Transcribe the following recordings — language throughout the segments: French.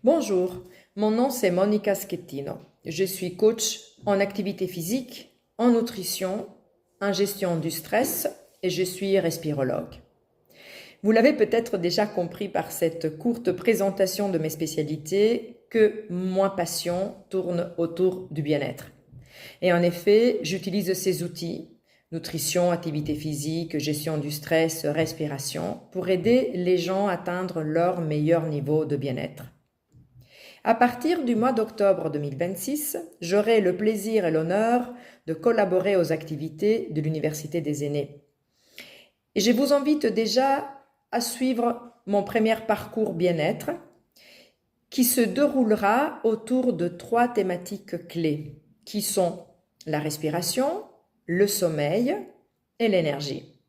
Bonjour, mon nom c'est Monica Schettino. Je suis coach en activité physique, en nutrition, en gestion du stress et je suis respirologue. Vous l'avez peut-être déjà compris par cette courte présentation de mes spécialités que ma passion tourne autour du bien-être. Et en effet, j'utilise ces outils, nutrition, activité physique, gestion du stress, respiration, pour aider les gens à atteindre leur meilleur niveau de bien-être. À partir du mois d'octobre 2026, j'aurai le plaisir et l'honneur de collaborer aux activités de l'Université des aînés. Et je vous invite déjà à suivre mon premier parcours bien-être qui se déroulera autour de 3 thématiques clés qui sont la respiration, le sommeil et l'énergie.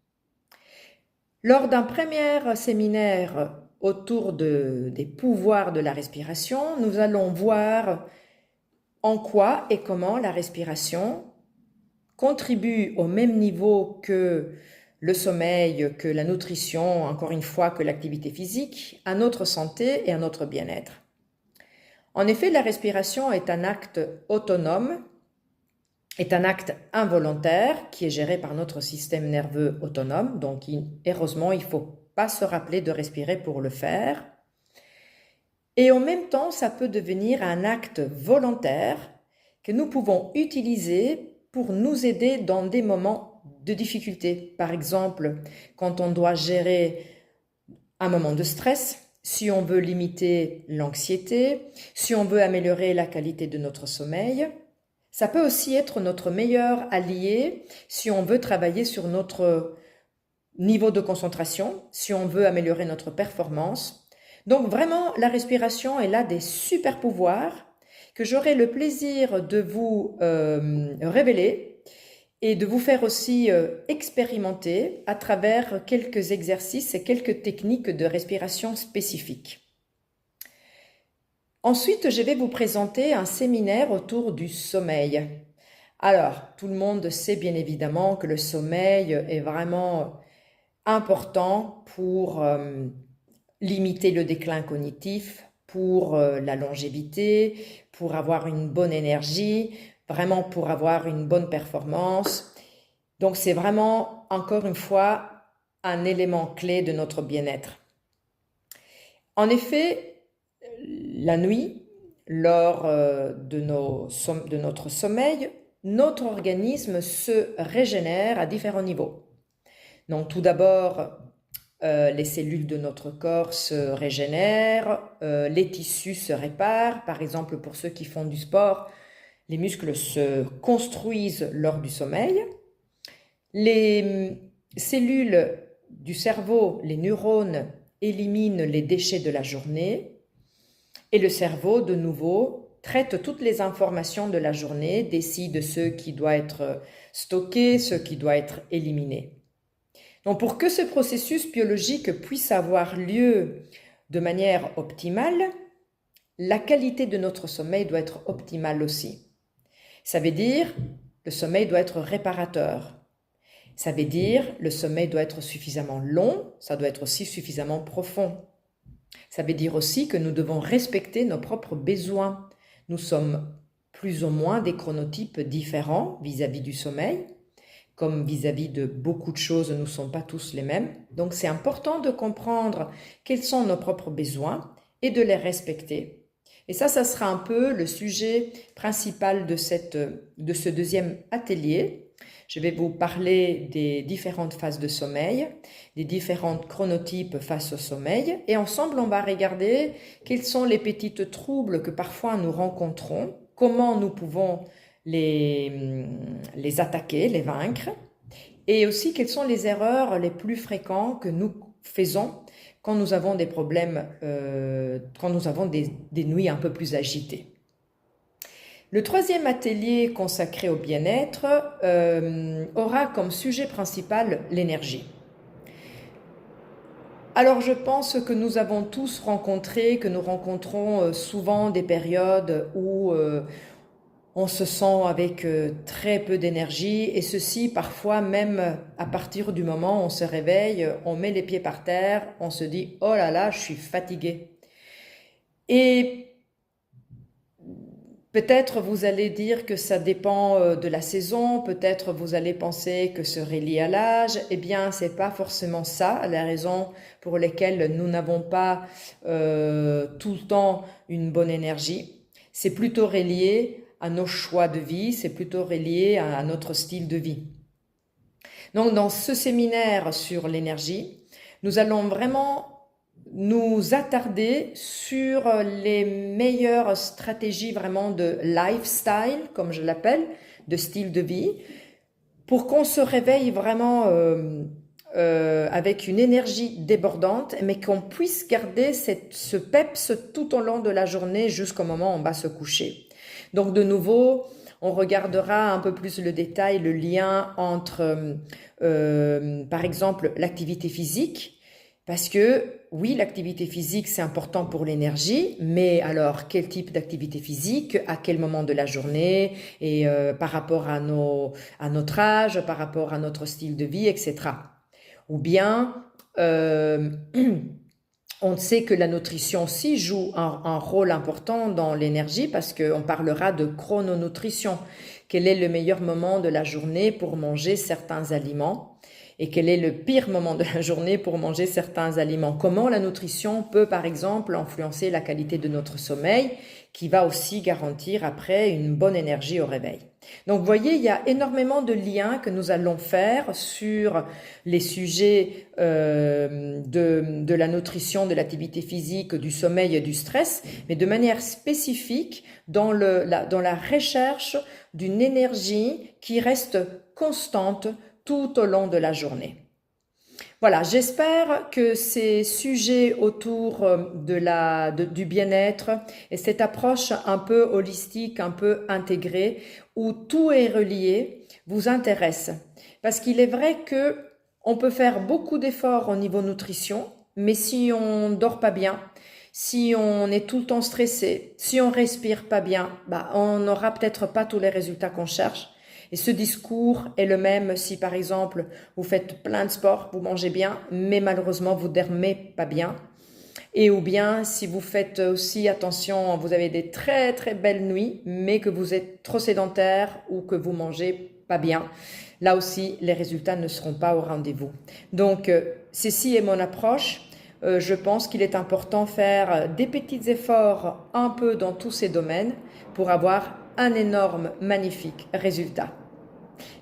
Lors d'un premier séminaire autour des pouvoirs de la respiration, nous allons voir en quoi et comment la respiration contribue au même niveau que le sommeil, que la nutrition, encore une fois que l'activité physique, à notre santé et à notre bien-être. En effet, la respiration est un acte autonome, est un acte involontaire qui est géré par notre système nerveux autonome, donc heureusement il ne faut pas se rappeler de respirer pour le faire. Et en même temps, ça peut devenir un acte volontaire que nous pouvons utiliser pour nous aider dans des moments de difficulté. Par exemple, quand on doit gérer un moment de stress, si on veut limiter l'anxiété, si on veut améliorer la qualité de notre sommeil. Ça peut aussi être notre meilleur allié si on veut travailler sur notre niveau de concentration, si on veut améliorer notre performance. Donc vraiment, la respiration est là des super pouvoirs que j'aurai le plaisir de vous révéler et de vous faire aussi expérimenter à travers quelques exercices et quelques techniques de respiration spécifiques. Ensuite, je vais vous présenter un séminaire autour du sommeil. Alors, tout le monde sait bien évidemment que le sommeil est vraiment important pour limiter le déclin cognitif, pour la longévité, pour avoir une bonne énergie, vraiment pour avoir une bonne performance. Donc, c'est vraiment, encore une fois, un élément clé de notre bien-être. En effet, la nuit, lors de notre sommeil, notre organisme se régénère à différents niveaux. Donc tout d'abord, les cellules de notre corps se régénèrent, les tissus se réparent. Par exemple, pour ceux qui font du sport, les muscles se construisent lors du sommeil. Les cellules du cerveau, les neurones, éliminent les déchets de la journée. Et le cerveau, de nouveau, traite toutes les informations de la journée, décide ce qui doit être stocké, ce qui doit être éliminé. Donc pour que ce processus biologique puisse avoir lieu de manière optimale, la qualité de notre sommeil doit être optimale aussi. Ça veut dire le sommeil doit être réparateur. Ça veut dire le sommeil doit être suffisamment long, ça doit être aussi suffisamment profond. Ça veut dire aussi que nous devons respecter nos propres besoins. Nous sommes plus ou moins des chronotypes différents vis-à-vis du sommeil, comme vis-à-vis de beaucoup de choses, nous ne sommes pas tous les mêmes. Donc c'est important de comprendre quels sont nos propres besoins et de les respecter. Et ça sera un peu le sujet principal de ce deuxième atelier. Je vais vous parler des différentes phases de sommeil, des différents chronotypes face au sommeil. Et ensemble, on va regarder quels sont les petits troubles que parfois nous rencontrons, comment nous pouvons les attaquer, les vaincre, et aussi quelles sont les erreurs les plus fréquentes que nous faisons quand nous avons des problèmes, quand nous avons des nuits un peu plus agitées. Le troisième atelier consacré au bien-être aura comme sujet principal l'énergie. Alors je pense que nous avons tous rencontré, que nous rencontrons souvent des périodes où on se sent avec très peu d'énergie et ceci parfois même à partir du moment où on se réveille, on met les pieds par terre, on se dit « Oh là là, je suis fatigué ». Et peut-être vous allez dire que ça dépend de la saison, peut-être vous allez penser que ce serait lié à l'âge. Eh bien, c'est pas forcément ça, la raison pour laquelle nous n'avons pas tout le temps une bonne énergie. C'est plutôt relié à nos choix de vie, c'est plutôt relié à notre style de vie. Donc, dans ce séminaire sur l'énergie, nous allons vraiment nous attarder sur les meilleures stratégies vraiment de lifestyle, comme je l'appelle, de style de vie, pour qu'on se réveille vraiment avec une énergie débordante, mais qu'on puisse garder ce peps tout au long de la journée jusqu'au moment où on va se coucher. Donc de nouveau, on regardera un peu plus le détail, le lien entre, par exemple, l'activité physique, parce que oui, l'activité physique, c'est important pour l'énergie, mais alors quel type d'activité physique, à quel moment de la journée, et par rapport à notre âge, par rapport à notre style de vie, etc. Ou bien, on sait que la nutrition aussi joue un rôle important dans l'énergie parce qu'on parlera de chrononutrition. Quel est le meilleur moment de la journée pour manger certains aliments? Et quel est le pire moment de la journée pour manger certains aliments? Comment la nutrition peut, par exemple, influencer la qualité de notre sommeil, qui va aussi garantir après une bonne énergie au réveil. Donc, vous voyez, il y a énormément de liens que nous allons faire sur les sujets de la nutrition, de l'activité physique, du sommeil et du stress, mais de manière spécifique dans la recherche d'une énergie qui reste constante tout au long de la journée. Voilà, j'espère que ces sujets autour du bien-être et cette approche un peu holistique, un peu intégrée, où tout est relié, vous intéressent. Parce qu'il est vrai que on peut faire beaucoup d'efforts au niveau nutrition, mais si on dort pas bien, si on est tout le temps stressé, si on respire pas bien, on n'aura peut-être pas tous les résultats qu'on cherche. Et ce discours est le même si, par exemple, vous faites plein de sport, vous mangez bien, mais malheureusement, vous dormez pas bien. Et ou bien, si vous faites aussi attention, vous avez des très très belles nuits, mais que vous êtes trop sédentaire ou que vous mangez pas bien, là aussi, les résultats ne seront pas au rendez-vous. Donc, ceci est mon approche. Je pense qu'il est important de faire des petits efforts un peu dans tous ces domaines pour avoir un énorme, magnifique résultat.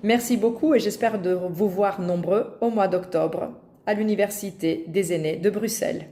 Merci beaucoup et j'espère de vous voir nombreux au mois d'octobre à l'Université des aînés de Bruxelles.